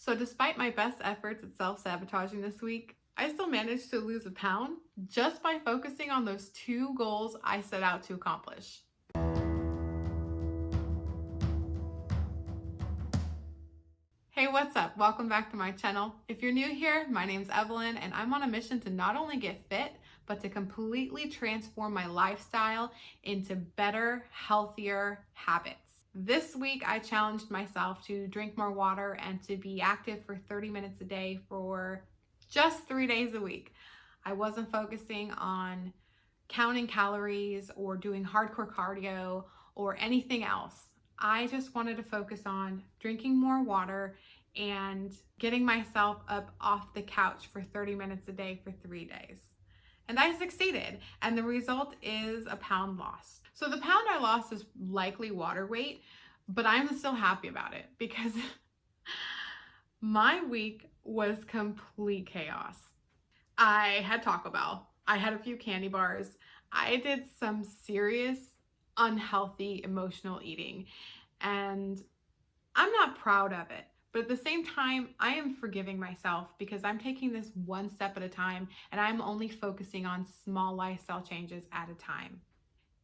So despite my best efforts at self-sabotaging this week, I still managed to lose a pound just by focusing on those two goals I set out to accomplish. Hey, what's up? Welcome back to my channel. If you're new here, my name's Evelyn and I'm on a mission to not only get fit, but to completely transform my lifestyle into better, healthier habits. This week, I challenged myself to drink more water and to be active for 30 minutes a day for just 3 days a week. I wasn't focusing on counting calories or doing hardcore cardio or anything else. I just wanted to focus on drinking more water and getting myself up off the couch for 30 minutes a day for 3 days. And I succeeded, and the result is a pound lost. So the pound I lost is likely water weight, but I'm still happy about it because my week was complete chaos. I had Taco Bell. I had a few candy bars. I did some serious unhealthy emotional eating, and I'm not proud of it. But at the same time, I am forgiving myself because I'm taking this one step at a time and I'm only focusing on small lifestyle changes at a time.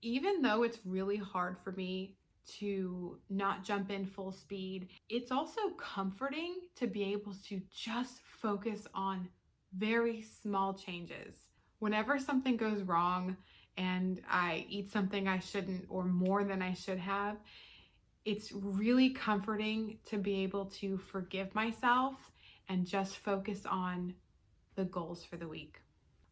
Even though it's really hard for me to not jump in full speed, it's also comforting to be able to just focus on very small changes. Whenever something goes wrong and I eat something I shouldn't or more than I should have, it's really comforting to be able to forgive myself and just focus on the goals for the week.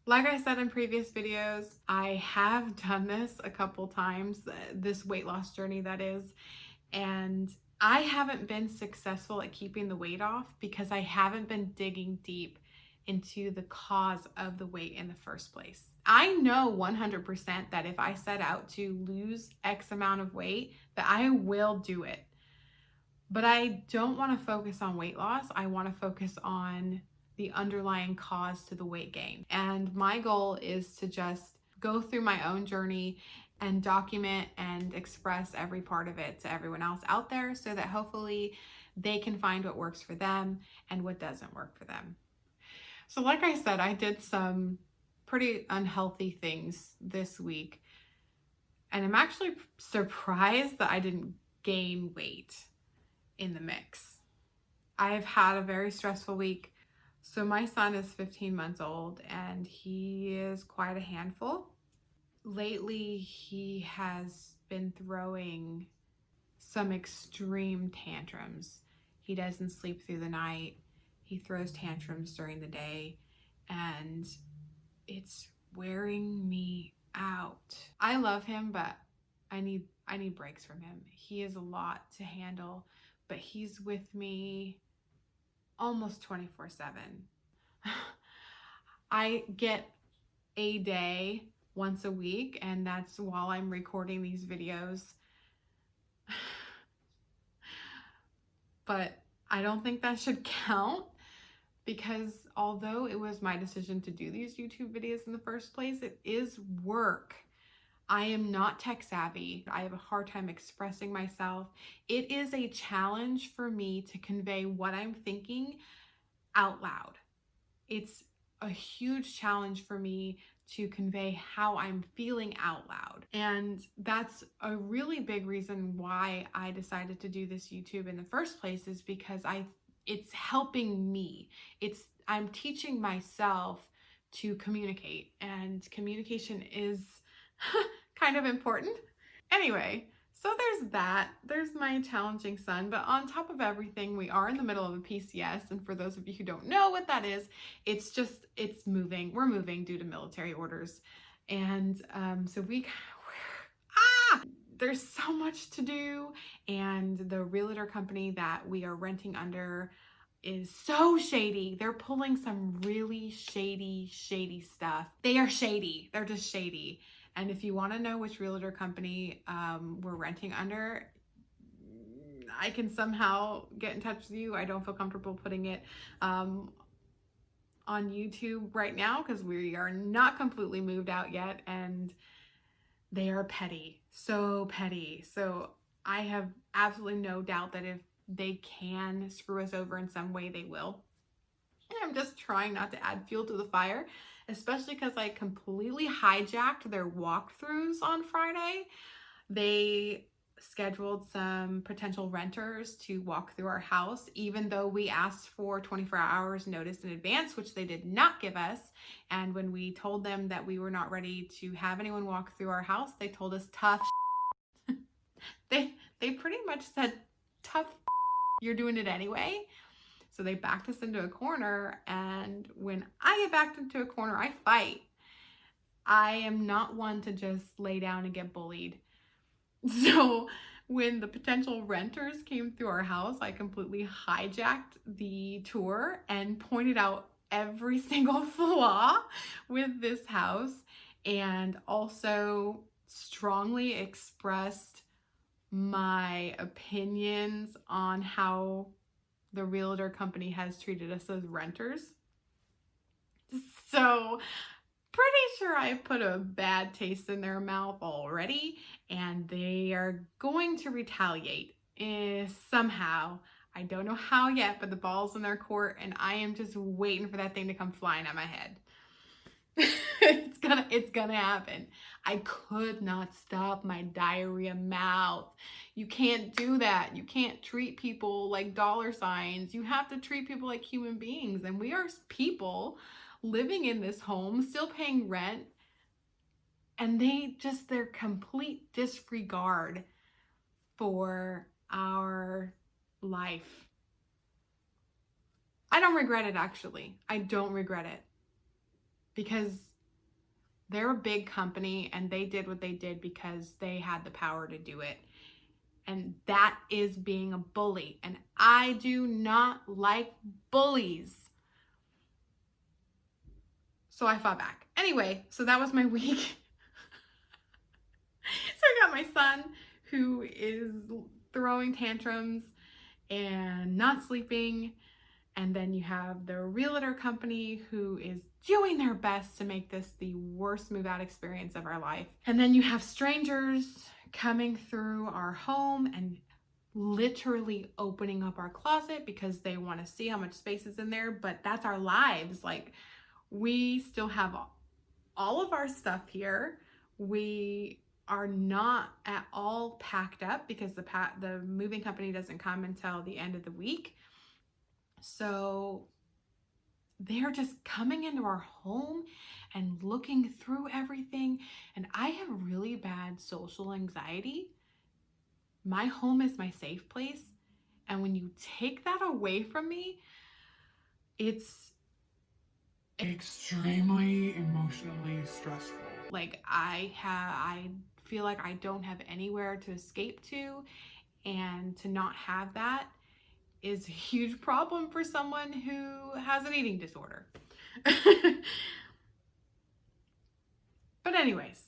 Like I said in previous videos, I have done this a couple times, this weight loss journey that is, and I haven't been successful at keeping the weight off because I haven't been digging deep into the cause of the weight in the first place. I know 100% that if I set out to lose X amount of weight, that I will do it. But I don't want to focus on weight loss. I want to focus on the underlying cause to the weight gain. And my goal is to just go through my own journey and document and express every part of it to everyone else out there so that hopefully they can find what works for them and what doesn't work for them. So like I said, I did some pretty unhealthy things this week, and I'm actually surprised that I didn't gain weight in the mix. I've had a very stressful week. So my son is 15 months old and he is quite a handful. Lately, he has been throwing some extreme tantrums. He doesn't sleep through the night. He throws tantrums during the day, and it's wearing me out. I love him, but I need breaks from him. He is a lot to handle, but he's with me almost 24/7. I get a day once a week, and that's while I'm recording these videos. But I don't think that should count, because although it was my decision to do these YouTube videos in the first place, it is work. I am not tech savvy. I have a hard time expressing myself. It is a challenge for me to convey what I'm thinking out loud. It's a huge challenge for me to convey how I'm feeling out loud. And that's a really big reason why I decided to do this YouTube in the first place, is because it's helping me. I'm teaching myself to communicate, and communication is kind of important. Anyway, so there's that. There's my challenging son. But on top of everything, we are in the middle of a PCS. And for those of you who don't know what that is, it's moving. We're moving due to military orders. And so there's so much to do. And the realtor company that we are renting under is so shady. They're pulling some really shady stuff. They are shady. They're just shady. And if you want to know which realtor company we're renting under, I can somehow get in touch with you. I don't feel comfortable putting it on YouTube right now because we are not completely moved out yet, and they are petty, so petty. So I have absolutely no doubt that if they can screw us over in some way, they will. And I'm just trying not to add fuel to the fire, especially because I completely hijacked their walkthroughs on Friday. They scheduled some potential renters to walk through our house, even though we asked for 24 hours notice in advance, which they did not give us. And when we told them that we were not ready to have anyone walk through our house, they told us tough. They pretty much said tough. You're doing it anyway. So they backed us into a corner, and when I get backed into a corner, I fight. I am not one to just lay down and get bullied. So when the potential renters came through our house, I completely hijacked the tour and pointed out every single flaw with this house, and also strongly expressed my opinions on how the realtor company has treated us as renters. So pretty sure I put a bad taste in their mouth already, and they are going to retaliate somehow. I don't know how yet, but the ball's in their court, and I am just waiting for that thing to come flying at my head. It's gonna happen. I could not stop my diarrhea mouth. You can't do that. You can't treat people like dollar signs. You have to treat people like human beings. And we are people living in this home, still paying rent. And their complete disregard for our life. I don't regret it, actually. I don't regret it. Because they're a big company and they did what they did because they had the power to do it. And that is being a bully. And I do not like bullies. So I fought back. Anyway, so that was my week. So I got my son who is throwing tantrums and not sleeping. And then you have the realtor company who is doing their best to make this the worst move out experience of our life. And then you have strangers coming through our home and literally opening up our closet because they want to see how much space is in there. But that's our lives. Like, we still have all of our stuff here. We are not at all packed up because the moving company doesn't come until the end of the week. So they're just coming into our home and looking through everything. And I have really bad social anxiety. My home is my safe place. And when you take that away from me, it's extremely emotionally stressful. Like, I feel like I don't have anywhere to escape to, and to not have that is a huge problem for someone who has an eating disorder. But anyways,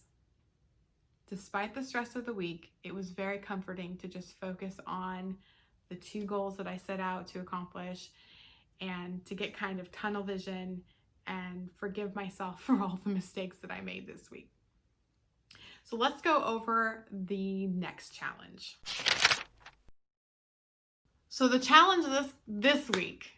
despite the stress of the week, it was very comforting to just focus on the 2 goals that I set out to accomplish, and to get kind of tunnel vision and forgive myself for all the mistakes that I made this week. So let's go over the next challenge. So the challenge this week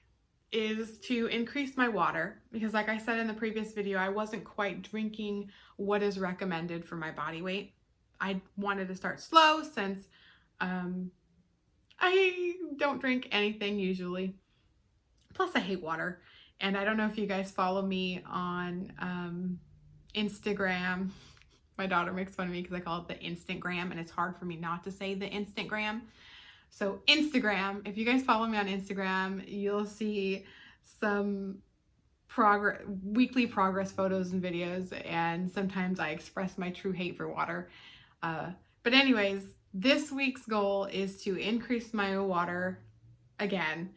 is to increase my water, because like I said in the previous video, I wasn't quite drinking what is recommended for my body weight. I wanted to start slow since I don't drink anything usually. Plus I hate water. And I don't know if you guys follow me on Instagram. My daughter makes fun of me because I call it the Instantgram, and it's hard for me not to say the Instantgram. So Instagram, if you guys follow me on Instagram, you'll see some weekly progress photos and videos, and sometimes I express my true hate for water. But anyways, this week's goal is to increase my water again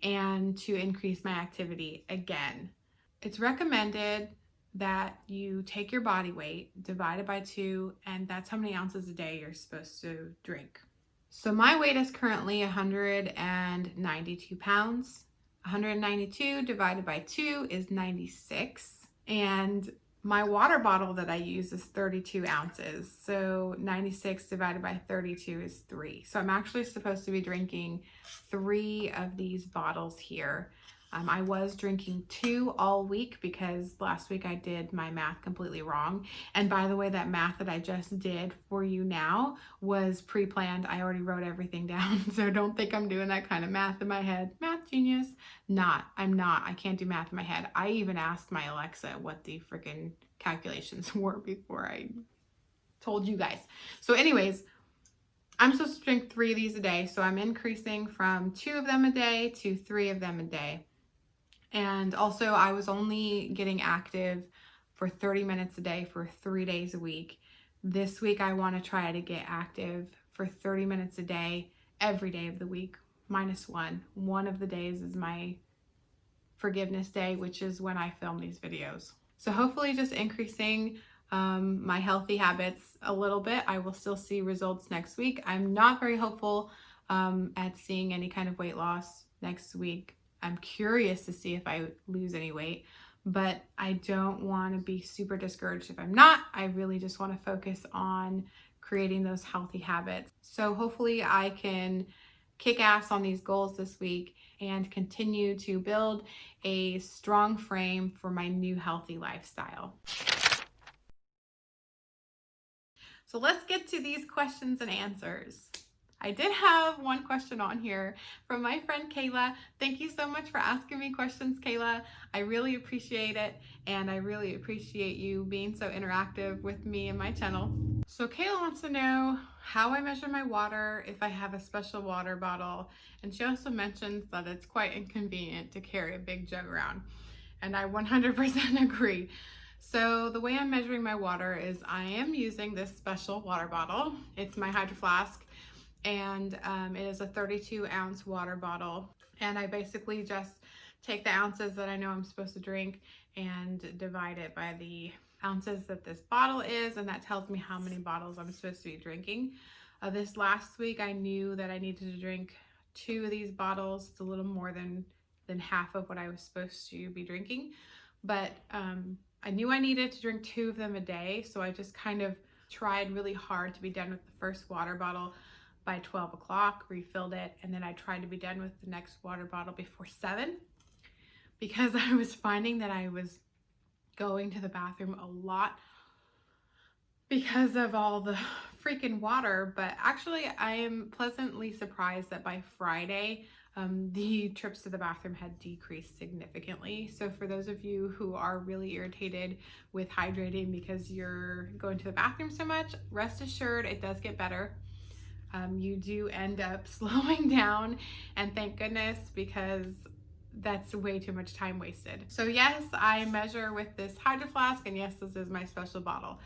and to increase my activity again. It's recommended that you take your body weight, divide it by 2, and that's how many ounces a day you're supposed to drink. So my weight is currently 192 pounds. 192 divided by 2 is 96. And My water bottle that I use is 32 ounces. So 96 divided by 32 is 3. So I'm actually supposed to be drinking 3 of these bottles here. I was drinking 2 all week because last week I did my math completely wrong. And by the way, that math that I just did for you now was pre-planned. I already wrote everything down. So don't think I'm doing that kind of math in my head. Math genius. I'm not. I can't do math in my head. I even asked my Alexa what the freaking calculations were before I told you guys. So anyways, I'm supposed to drink 3 of these a day. So I'm increasing from 2 of them a day to 3 of them a day. And also I was only getting active for 30 minutes a day for 3 days a week. This week I want to try to get active for 30 minutes a day every day of the week, minus one. One of the days is my forgiveness day, which is when I film these videos. So hopefully just increasing my healthy habits a little bit. I will still see results next week. I'm not very hopeful at seeing any kind of weight loss next week. I'm curious to see if I lose any weight, but I don't want to be super discouraged if I'm not. I really just want to focus on creating those healthy habits. So hopefully I can kick ass on these goals this week and continue to build a strong frame for my new healthy lifestyle. So let's get to these questions and answers. I did have one question on here from my friend Kayla. Thank you so much for asking me questions, Kayla. I really appreciate it, and I really appreciate you being so interactive with me and my channel. So Kayla wants to know how I measure my water, if I have a special water bottle, and she also mentions that it's quite inconvenient to carry a big jug around, and I 100% agree. So the way I'm measuring my water is I am using this special water bottle. It's my Hydro Flask. And it is a 32-ounce water bottle, and I basically just take the ounces that I know I'm supposed to drink and divide it by the ounces that this bottle is, and that tells me how many bottles I'm supposed to be drinking. This last week I knew that I needed to drink 2 of these bottles. It's a little more than half of what I was supposed to be drinking, but I knew I needed to drink 2 of them a day, so I just kind of tried really hard to be done with the first water bottle by 12 o'clock, refilled it, and then I tried to be done with the next water bottle before 7 because I was finding that I was going to the bathroom a lot because of all the freaking water. But actually I am pleasantly surprised that by Friday the trips to the bathroom had decreased significantly. So for those of you who are really irritated with hydrating because you're going to the bathroom so much, rest assured it does get better. You do end up slowing down, and thank goodness, because that's way too much time wasted. So yes, I measure with this Hydro Flask, and yes, this is my special bottle.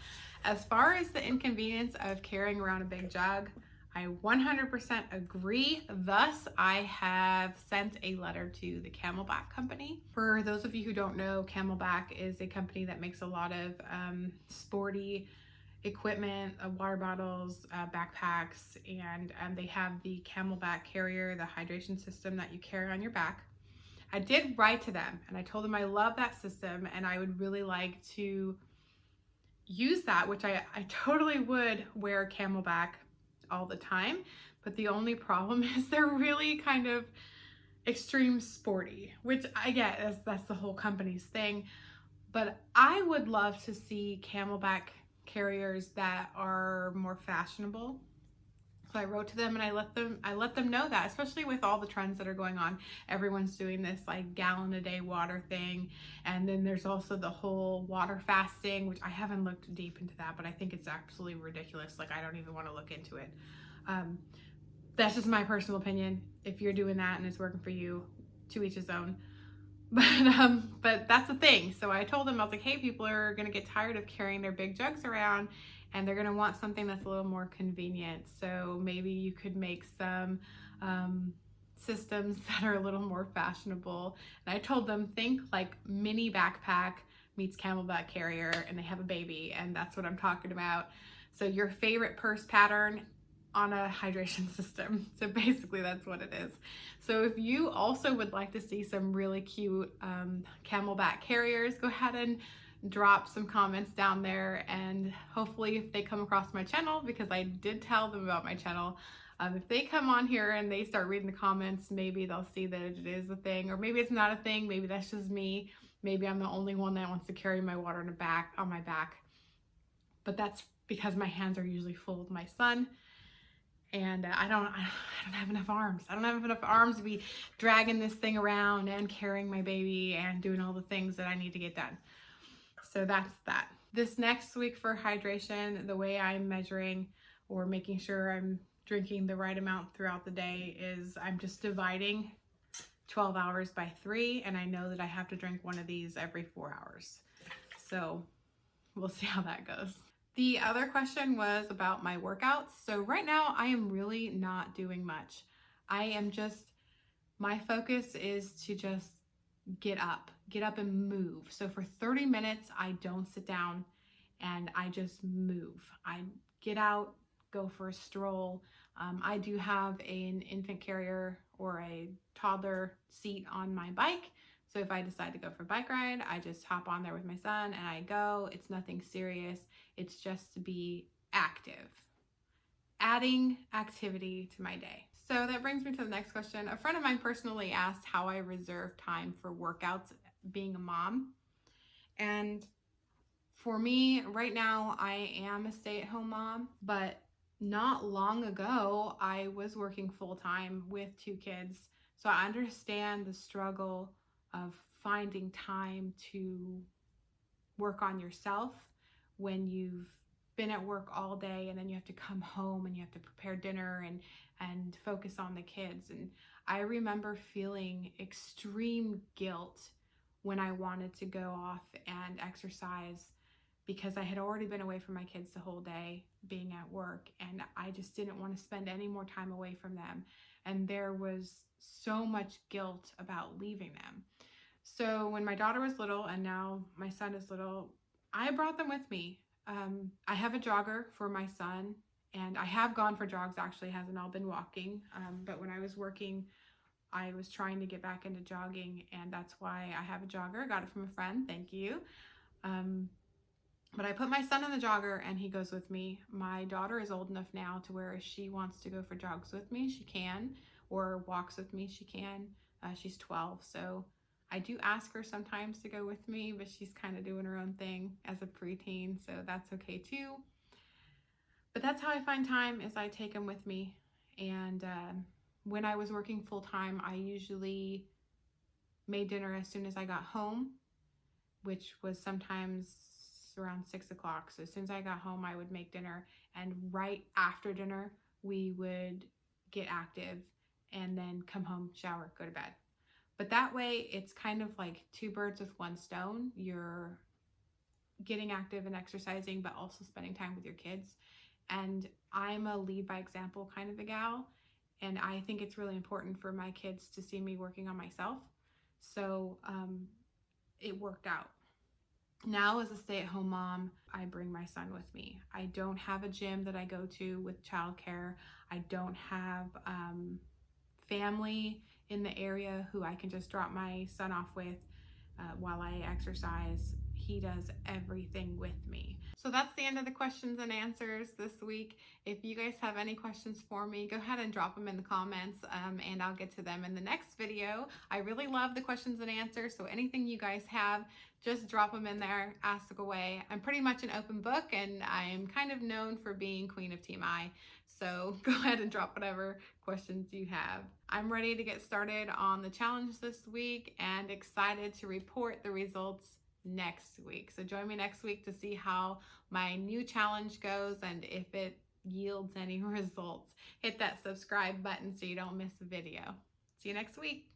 As far as the inconvenience of carrying around a big jug, I 100% agree. Thus, I have sent a letter to the CamelBak company. For those of you who don't know, CamelBak is a company that makes a lot of sporty equipment, water bottles, backpacks, and they have the CamelBak carrier, the hydration system that you carry on your back. I did write to them and I told them I love that system and I would really like to use that, which I totally would wear CamelBak all the time, but the only problem is they're really kind of extreme sporty, which I get, that's the whole company's thing, but I would love to see CamelBak carriers that are more fashionable. So I wrote to them and I let them know that, especially with all the trends that are going on. Everyone's doing this like gallon a day water thing, and then there's also the whole water fasting, which I haven't looked deep into that, but I think it's absolutely ridiculous. Like, I don't even want to look into it. That's just my personal opinion. If you're doing that and it's working for you, to each his own. But that's the thing. So I told them, I was like, hey, people are gonna get tired of carrying their big jugs around and they're gonna want something that's a little more convenient. So maybe you could make some systems that are a little more fashionable. And I told them, think like mini backpack meets CamelBak carrier, and they have a baby, and that's what I'm talking about. So your favorite purse pattern on a hydration system. So basically that's what it is. So if you also would like to see some really cute CamelBak carriers, go ahead and drop some comments down there, and hopefully if they come across my channel, because I did tell them about my channel, if they come on here and they start reading the comments, maybe they'll see that it is a thing, or maybe it's not a thing. Maybe that's just me. Maybe I'm the only one that wants to carry my water on my back. But that's because my hands are usually full with my son, and I don't have enough arms. I don't have enough arms to be dragging this thing around and carrying my baby and doing all the things that I need to get done. So that's that. This next week for hydration, the way I'm measuring or making sure I'm drinking the right amount throughout the day is I'm just dividing 12 hours by 3, and I know that I have to drink one of these every 4 hours. So we'll see how that goes. The other question was about my workouts. So right now I am really not doing much. My focus is to just get up and move. So for 30 minutes, I don't sit down and I just move. I get out, go for a stroll. I do have an infant carrier or a toddler seat on my bike. So if I decide to go for a bike ride, I just hop on there with my son and I go. It's nothing serious. It's just to be active. Adding activity to my day. So that brings me to the next question. A friend of mine personally asked how I reserve time for workouts being a mom. And for me, right now, I am a stay-at-home mom, but not long ago, I was working full-time with 2 kids. So I understand the struggle of finding time to work on yourself when you've been at work all day and then you have to come home and you have to prepare dinner and focus on the kids. And I remember feeling extreme guilt when I wanted to go off and exercise, because I had already been away from my kids the whole day being at work, and I just didn't want to spend any more time away from them. And there was so much guilt about leaving them. So when my daughter was little and now my son is little, I brought them with me. I have a jogger for my son, and I have gone for jogs, actually, hasn't all been walking. But when I was working, I was trying to get back into jogging, and that's why I have a jogger. I got it from a friend, thank you. But I put my son in the jogger and he goes with me. My daughter is old enough now to where if she wants to go for jogs with me, she can, or walks with me, she can. She's 12, so I do ask her sometimes to go with me, but she's kind of doing her own thing as a preteen, so that's okay too. But that's how I find time, is I take them with me. And when I was working full-time, I usually made dinner as soon as I got home, which was sometimes around 6 o'clock. So as soon as I got home, I would make dinner, and right after dinner, we would get active and then come home, shower, go to bed. But that way, it's kind of like 2 birds with 1 stone. You're getting active and exercising, but also spending time with your kids. And I'm a lead by example kind of a gal, and I think it's really important for my kids to see me working on myself. So it worked out. Now, as a stay-at-home mom, I bring my son with me. I don't have a gym that I go to with childcare. I don't have family in the area who I can just drop my son off with while I exercise. He does everything with me. So that's the end of the questions and answers this week. If you guys have any questions for me, go ahead and drop them in the comments and I'll get to them in the next video. I really love the questions and answers, so anything you guys have, just drop them in there, ask away. I'm pretty much an open book, and I'm kind of known for being Queen of TMI. So go ahead and drop whatever questions you have. I'm ready to get started on the challenge this week and excited to report the results next week. So join me next week to see how my new challenge goes and if it yields any results. Hit that subscribe button so you don't miss a video. See you next week.